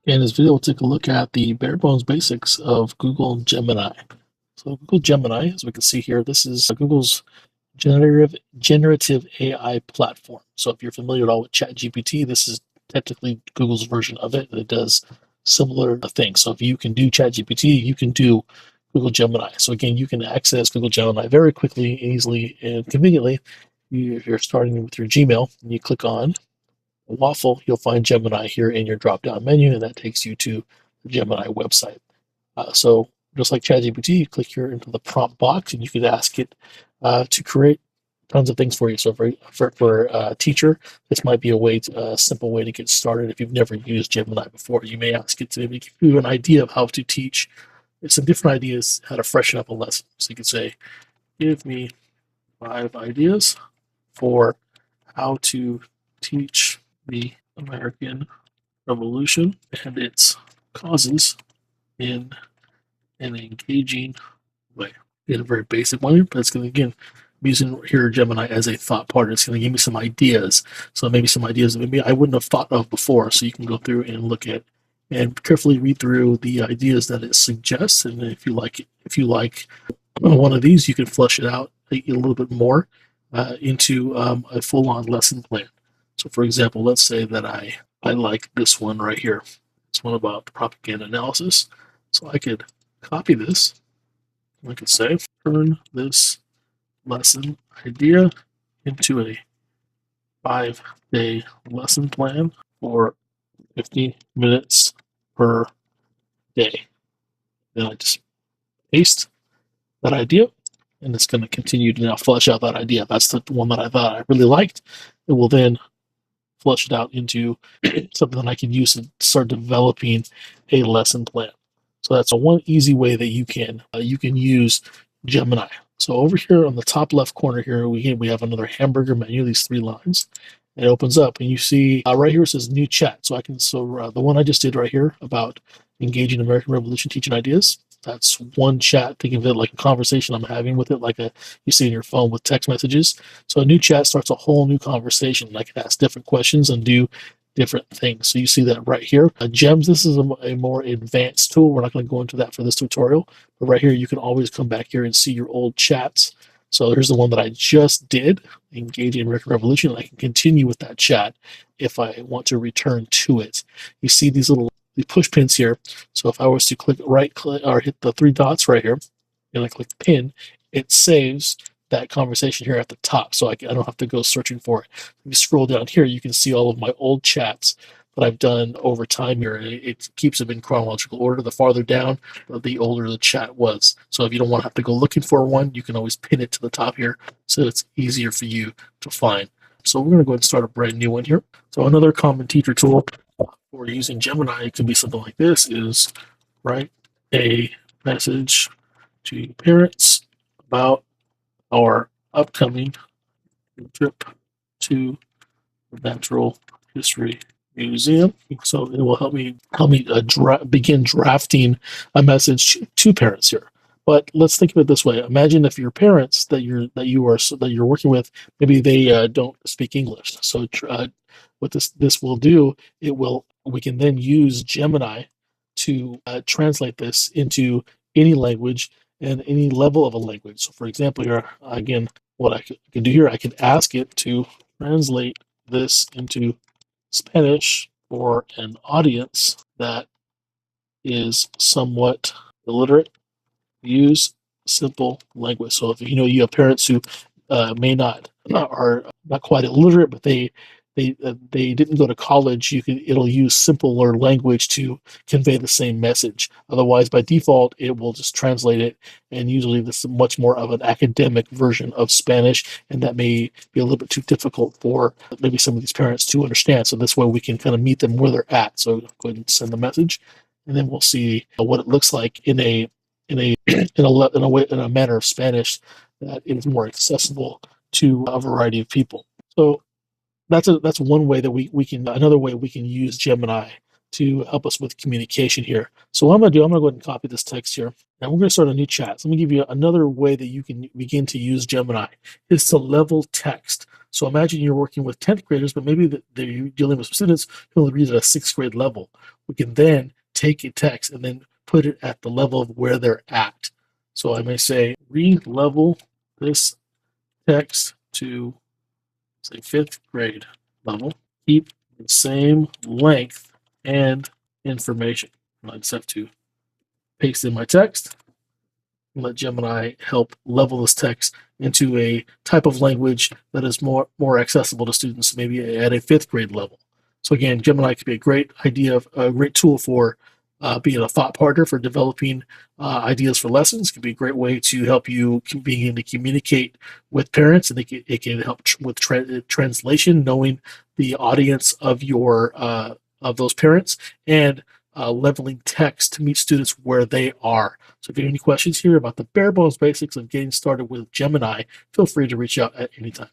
In this video, we'll take a look at the bare bones basics of Google Gemini. So Google Gemini, as we can see here, this is Google's generative AI platform. So if you're familiar at all with ChatGPT, this is technically Google's version of it. It does similar things. So if you can do ChatGPT, you can do Google Gemini. So again, you can access Google Gemini very quickly, easily, and conveniently. If you're starting with your Gmail, and you click on Waffle, you'll find Gemini here in your drop-down menu, and that takes you to the Gemini website. So just like ChatGPT, you click here into the prompt box, and you can ask it to create tons of things for you. So for a teacher, this might be a simple way to get started. If you've never used Gemini before, you may ask it to maybe give you an idea of how to teach. There's some different ideas how to freshen up a lesson. So you could say, give me 5 ideas for how to teach the American Revolution and its causes in an engaging way. In a very basic one, but it's going to, again, I'm using here Gemini as a thought partner. It's going to give me some ideas. So maybe some ideas that maybe I wouldn't have thought of before. So you can go through and look at and carefully read through the ideas that it suggests. And if you like one of these, you can flesh it out a little bit more into a full-on lesson plan. So for example, let's say that I like this one right here. This one about propaganda analysis. So I could copy this. I could say, turn this lesson idea into a 5-day lesson plan for 50 minutes per day. Then I just paste that idea, and it's going to continue to now flesh out that idea. That's the one that I thought I really liked. It will then flesh it out into something that I can use to start developing a lesson plan. So that's one easy way that you can use Gemini. So over here on the top left corner here, we have another hamburger menu. These 3 lines. It opens up, and you see right here it says new chat. So the one I just did right here about engaging American Revolution teaching ideas. That's one chat. Think of it like a conversation I'm having with it, like you see in your phone with text messages. So a new chat starts a whole new conversation. I can ask different questions and do different things. So you see that right here. Gems, this is a more advanced tool. We're not going to go into that for this tutorial. But right here, you can always come back here and see your old chats. So here's the one that I just did, engaging American Revolution. And I can continue with that chat if I want to return to it. You see these push pins here. So if I was to right click or hit the 3 dots right here, and I click pin, it saves that conversation here at the top. So I don't have to go searching for it. If you scroll down here, you can see all of my old chats that I've done over time here. It keeps them in chronological order. The farther down, the older the chat was. So if you don't want to have to go looking for one, you can always pin it to the top here so it's easier for you to find. So we're going to go ahead and start a brand new one here. So another common teacher tool for using Gemini, it can be something like this, is write a message to parents about our upcoming trip to the Natural History Museum. So it will help me begin drafting a message to parents here. But let's think of it this way. Imagine if your parents that you're working with, maybe they don't speak English. So what this will do, we can then use Gemini to translate this into any language and any level of a language. So for example here, again, what I can do here, I can ask it to translate this into Spanish for an audience that is somewhat illiterate. Use simple language. So if you have parents who are not quite illiterate, but they didn't go to college, it'll use simpler language to convey the same message. Otherwise, by default, it will just translate it, and usually this is much more of an academic version of Spanish, and that may be a little bit too difficult for maybe some of these parents to understand. So this way we can kind of meet them where they're at. So go ahead and send the message, and then we'll see what it looks like in a manner of Spanish that is more accessible to a variety of people. So that's one way that another way we can use Gemini to help us with communication here. So what I'm going to do, I'm going to go ahead and copy this text here, and we're going to start a new chat. So let me give you another way that you can begin to use Gemini is to level text. So imagine you're working with 10th graders, but maybe they're dealing with students who only read at a 6th grade level. We can then take a text and then put it at the level of where they're at. So I may say, re-level this text to, say, 5th grade level. Keep the same length and information. I just have to paste in my text and let Gemini help level this text into a type of language that is more accessible to students, maybe at a 5th grade level. So again, Gemini could be a great a great tool for being a thought partner for developing ideas for lessons. It can be a great way to help you begin to communicate with parents, and it can help with translation, knowing the audience of your of those parents, and leveling text to meet students where they are. So if you have any questions here about the bare bones basics of getting started with Gemini, feel free to reach out at any time.